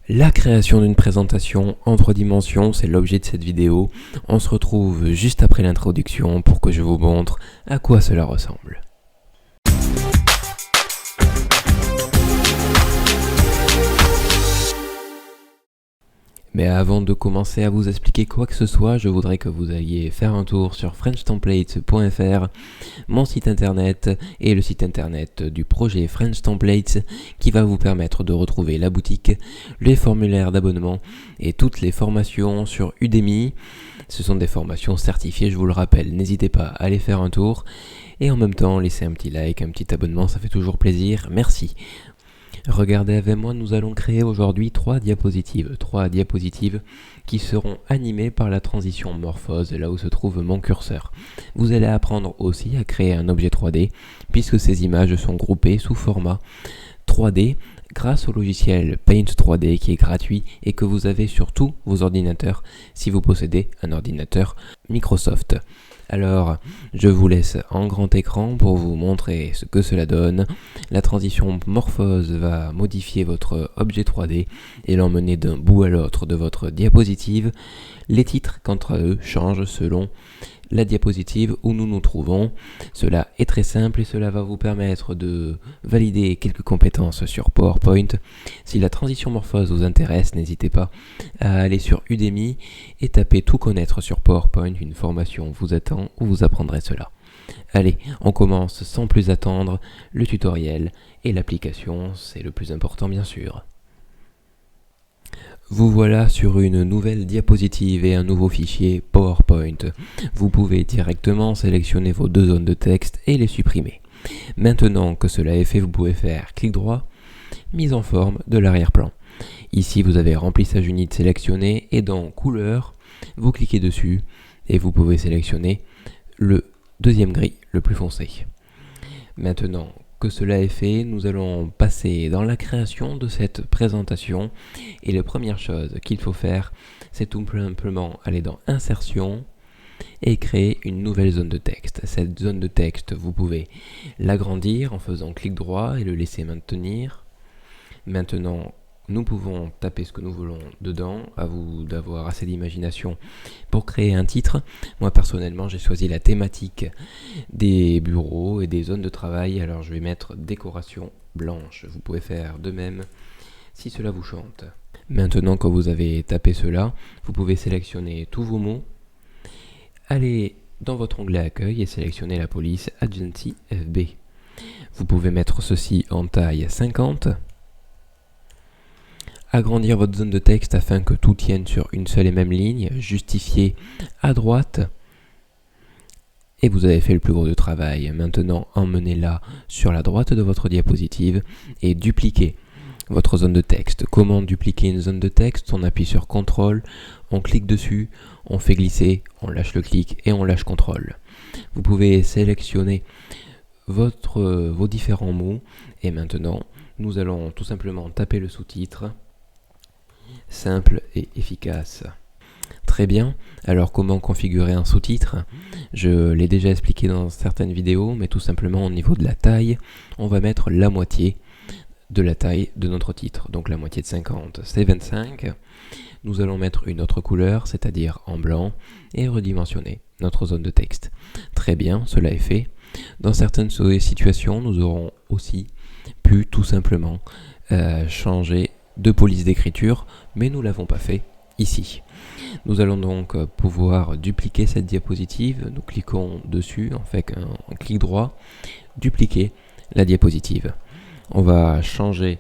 La création d'une présentation en 3 dimensions, c'est l'objet de cette vidéo. On se retrouve juste après l'introduction pour que je vous montre à quoi cela ressemble. Mais avant de commencer à vous expliquer quoi que ce soit, je voudrais que vous alliez faire un tour sur FrenchTemplates.fr, mon site internet et le site internet du projet French Templates qui va vous permettre de retrouver la boutique, les formulaires d'abonnement et toutes les formations sur Udemy. Ce sont des formations certifiées, je vous le rappelle, n'hésitez pas à aller faire un tour et en même temps laissez un petit like, un petit abonnement, ça fait toujours plaisir, merci. Regardez avec moi, nous allons créer aujourd'hui 3 diapositives qui seront animées par la transition morphose, là où se trouve mon curseur. Vous allez apprendre aussi à créer un objet 3D, puisque ces images sont groupées sous format 3D grâce au logiciel Paint 3D qui est gratuit et que vous avez sur tous vos ordinateurs si vous possédez un ordinateur Microsoft. Alors, je vous laisse en grand écran pour vous montrer ce que cela donne. La transition morphose va modifier votre objet 3D et l'emmener d'un bout à l'autre de votre diapositive. Les titres, quant à eux, changent selon la diapositive où nous nous trouvons. Cela est très simple et cela va vous permettre de valider quelques compétences sur PowerPoint. Si la transition morphose vous intéresse, n'hésitez pas à aller sur Udemy et taper tout connaître sur PowerPoint. Une formation vous attend où vous apprendrez cela. Allez, on commence sans plus attendre le tutoriel et l'application, c'est le plus important bien sûr. Vous voilà sur une nouvelle diapositive et un nouveau fichier PowerPoint. Vous pouvez directement sélectionner vos 2 zones de texte et les supprimer. Maintenant que cela est fait, vous pouvez faire clic droit, mise en forme de l'arrière-plan. Ici, vous avez remplissage unité sélectionné et dans couleur, vous cliquez dessus et vous pouvez sélectionner le deuxième gris, le plus foncé. Maintenant que cela est fait, nous allons passer dans la création de cette présentation et la première chose qu'il faut faire, c'est tout simplement aller dans Insertion et créer une nouvelle zone de texte. Cette zone de texte, vous pouvez l'agrandir en faisant clic droit et le laisser maintenir. Maintenant, nous pouvons taper ce que nous voulons dedans, à vous d'avoir assez d'imagination pour créer un titre. Moi personnellement j'ai choisi la thématique des bureaux et des zones de travail, alors je vais mettre décoration blanche. Vous pouvez faire de même si cela vous chante. Maintenant que vous avez tapé cela, vous pouvez sélectionner tous vos mots, aller dans votre onglet accueil et sélectionner la police Agency FB. Vous pouvez mettre ceci en taille 50. Agrandir votre zone de texte afin que tout tienne sur une seule et même ligne, justifier à droite, et vous avez fait le plus gros du travail. Maintenant, emmenez-la sur la droite de votre diapositive et dupliquez votre zone de texte. Comment dupliquer une zone de texte? On appuie sur CTRL, on clique dessus, on fait glisser, on lâche le clic et on lâche CTRL. Vous pouvez sélectionner vos différents mots et maintenant, nous allons tout simplement taper le sous-titre. Simple et efficace. Très bien, alors comment configurer un sous-titre? Je l'ai déjà expliqué dans certaines vidéos, mais tout simplement au niveau de la taille, on va mettre la moitié de la taille de notre titre. Donc la moitié de 50, c'est 25. Nous allons mettre une autre couleur, c'est-à-dire en blanc, et redimensionner notre zone de texte. Très bien, cela est fait. Dans certaines situations, nous aurons aussi pu tout simplement changer de police d'écriture, mais nous ne l'avons pas fait ici. Nous allons donc pouvoir dupliquer cette diapositive. Nous cliquons dessus, on fait un clic droit, dupliquer la diapositive. On va changer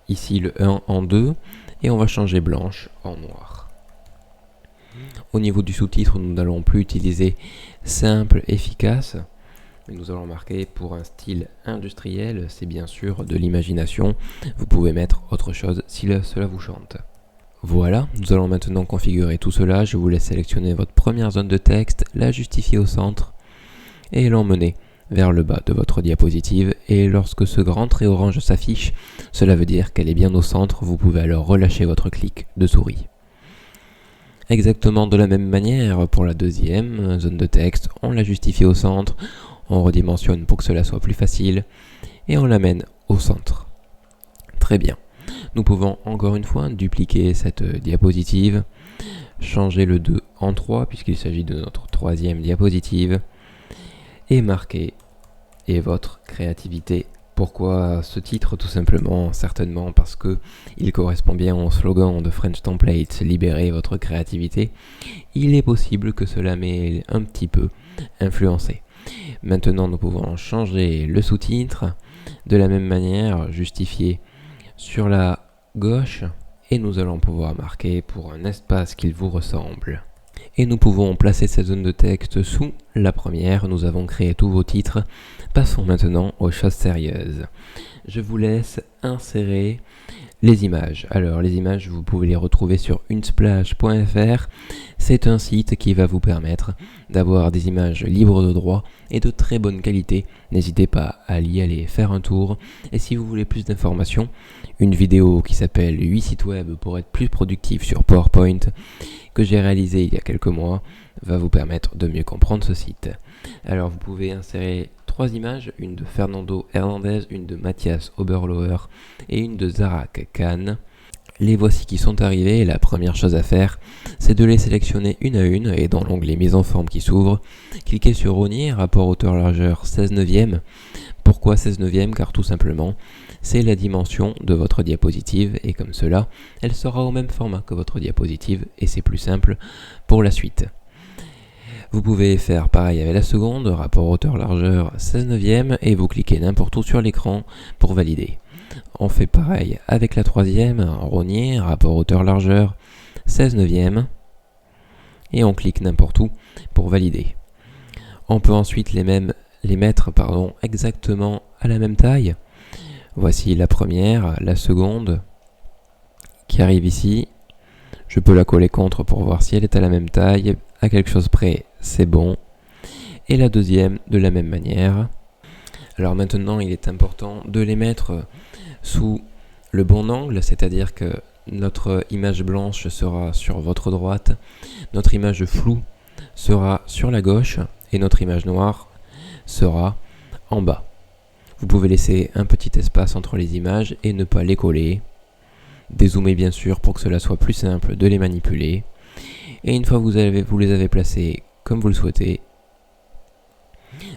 ici le 1 en 2 et on va changer blanche en noir. Au niveau du sous-titre, nous n'allons plus utiliser simple, efficace, mais nous allons marquer pour un style industriel, c'est bien sûr de l'imagination. Vous pouvez mettre autre chose si cela vous chante. Voilà, nous allons maintenant configurer tout cela. Je vous laisse sélectionner votre première zone de texte, la justifier au centre et l'emmener vers le bas de votre diapositive. Et lorsque ce grand trait orange s'affiche, cela veut dire qu'elle est bien au centre. Vous pouvez alors relâcher votre clic de souris. Exactement de la même manière pour la deuxième zone de texte, on la justifie au centre. On redimensionne pour que cela soit plus facile et on l'amène au centre. Très bien. Nous pouvons encore une fois dupliquer cette diapositive, changer le 2 en 3 puisqu'il s'agit de notre troisième diapositive et marquer « Et votre créativité ». Pourquoi ce titre? Tout simplement, certainement parce que il correspond bien au slogan de French Templates, libérez votre créativité. Il est possible que cela m'ait un petit peu influencé. Maintenant, nous pouvons changer le sous-titre, de la même manière, justifier sur la gauche, et nous allons pouvoir marquer pour un espace qu'il vous ressemble. Et nous pouvons placer cette zone de texte sous la première. Nous avons créé tous vos titres. Passons maintenant aux choses sérieuses. Je vous laisse insérer les images. Alors les images, vous pouvez les retrouver sur unsplash.fr. C'est un site qui va vous permettre d'avoir des images libres de droit et de très bonne qualité. N'hésitez pas à y aller faire un tour. Et si vous voulez plus d'informations, une vidéo qui s'appelle 8 sites web pour être plus productif sur PowerPoint, que j'ai réalisé il y a quelques mois, va vous permettre de mieux comprendre ce site. Alors vous pouvez insérer 3 images, une de Fernando Hernandez, une de Mathias Oberloher et une de Zarak Khan. Les voici qui sont arrivés et la première chose à faire, c'est de les sélectionner une à une et dans l'onglet mise en forme qui s'ouvre, cliquez sur rogner, rapport hauteur-largeur 16 neuvième. Pourquoi 16 neuvième? Car tout simplement, c'est la dimension de votre diapositive et comme cela, elle sera au même format que votre diapositive et c'est plus simple pour la suite. Vous pouvez faire pareil avec la seconde, rapport hauteur-largeur 16 neuvième et vous cliquez n'importe où sur l'écran pour valider. On fait pareil avec la troisième, rogner, rapport hauteur-largeur 16 neuvième et on clique n'importe où pour valider. On peut ensuite les mettre exactement à la même taille. Voici la première, la seconde qui arrive ici. Je peux la coller contre pour voir si elle est à la même taille. À quelque chose près, c'est bon. Et la deuxième de la même manière. Alors maintenant, il est important de les mettre sous le bon angle, c'est-à-dire que notre image blanche sera sur votre droite, notre image floue sera sur la gauche et notre image noire sera en bas. Vous pouvez laisser un petit espace entre les images et ne pas les coller. Dézoomer bien sûr pour que cela soit plus simple de les manipuler. Et une fois que vous les avez placées comme vous le souhaitez,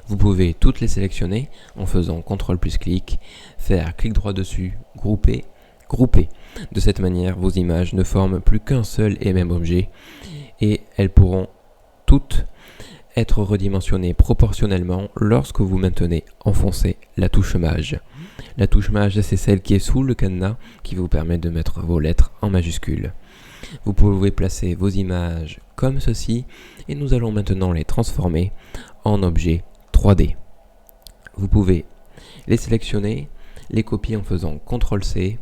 vous pouvez toutes les sélectionner en faisant CTRL plus clic, faire clic droit dessus, grouper, grouper. De cette manière, vos images ne forment plus qu'un seul et même objet et elles pourront toutes être redimensionnées proportionnellement lorsque vous maintenez enfoncé la touche maj. La touche maj, c'est celle qui est sous le cadenas qui vous permet de mettre vos lettres en majuscules. Vous pouvez placer vos images comme ceci et nous allons maintenant les transformer en objets 3D. Vous pouvez les sélectionner, les copier en faisant CTRL-C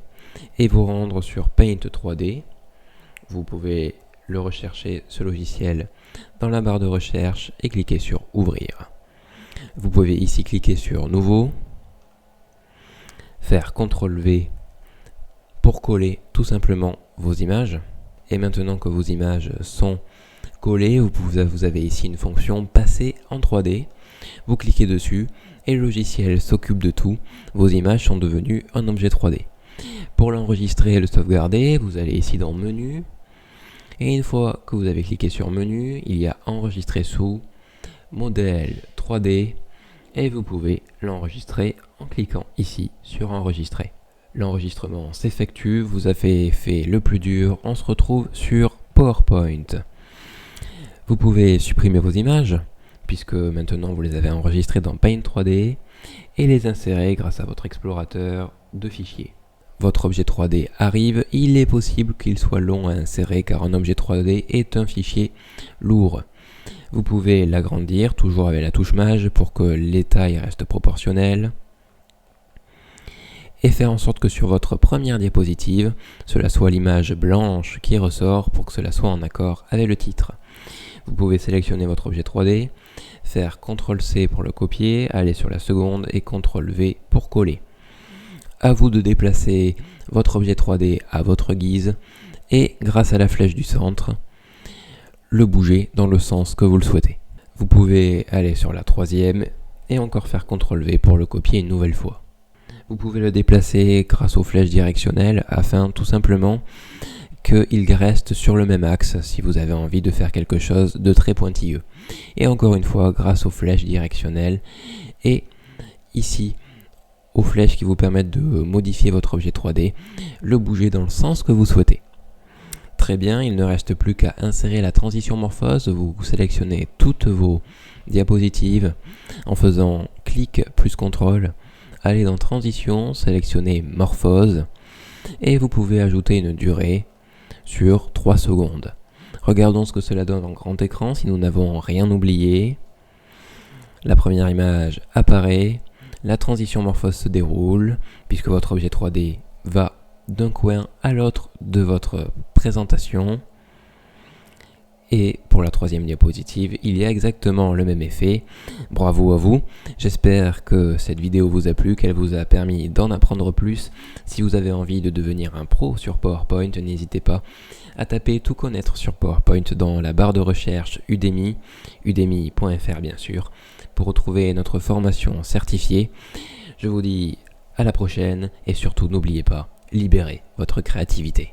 et vous rendre sur Paint 3D. Vous pouvez le rechercher, ce logiciel, dans la barre de recherche et cliquer sur Ouvrir. Vous pouvez ici cliquer sur Nouveau, faire CTRL-V pour coller tout simplement vos images. Et maintenant que vos images sont collées, vous avez ici une fonction Passer en 3D. Vous cliquez dessus et le logiciel s'occupe de tout. Vos images sont devenues un objet 3D. Pour l'enregistrer et le sauvegarder, vous allez ici dans Menu. Et une fois que vous avez cliqué sur Menu, il y a Enregistrer sous, Modèle 3D. Et vous pouvez l'enregistrer en cliquant ici sur Enregistrer. L'enregistrement s'effectue, vous avez fait le plus dur, on se retrouve sur PowerPoint. Vous pouvez supprimer vos images, puisque maintenant vous les avez enregistrées dans Paint 3D, et les insérer grâce à votre explorateur de fichiers. Votre objet 3D arrive, il est possible qu'il soit long à insérer car un objet 3D est un fichier lourd. Vous pouvez l'agrandir, toujours avec la touche maj, pour que les tailles restent proportionnelles. Et faire en sorte que sur votre première diapositive, cela soit l'image blanche qui ressort pour que cela soit en accord avec le titre. Vous pouvez sélectionner votre objet 3D, faire CTRL-C pour le copier, aller sur la seconde et CTRL-V pour coller. À vous de déplacer votre objet 3D à votre guise et, grâce à la flèche du centre, le bouger dans le sens que vous le souhaitez. Vous pouvez aller sur la troisième et encore faire CTRL-V pour le copier une nouvelle fois. Vous pouvez le déplacer grâce aux flèches directionnelles afin tout simplement qu'il reste sur le même axe si vous avez envie de faire quelque chose de très pointilleux. Et encore une fois, grâce aux flèches directionnelles et ici aux flèches qui vous permettent de modifier votre objet 3D, le bouger dans le sens que vous souhaitez. Très bien, il ne reste plus qu'à insérer la transition morphose. Vous sélectionnez toutes vos diapositives en faisant clic plus CTRL, allez dans transition, sélectionnez morphose et vous pouvez ajouter une durée sur 3 secondes. Regardons ce que cela donne en grand écran si nous n'avons rien oublié. La première image apparaît, la transition morphose se déroule puisque votre objet 3D va d'un coin à l'autre de votre présentation. Et pour la troisième diapositive, il y a exactement le même effet. Bravo à vous. J'espère que cette vidéo vous a plu, qu'elle vous a permis d'en apprendre plus. Si vous avez envie de devenir un pro sur PowerPoint, n'hésitez pas à taper tout connaître sur PowerPoint dans la barre de recherche Udemy, udemy.fr bien sûr, pour retrouver notre formation certifiée. Je vous dis à la prochaine et surtout n'oubliez pas, libérez votre créativité.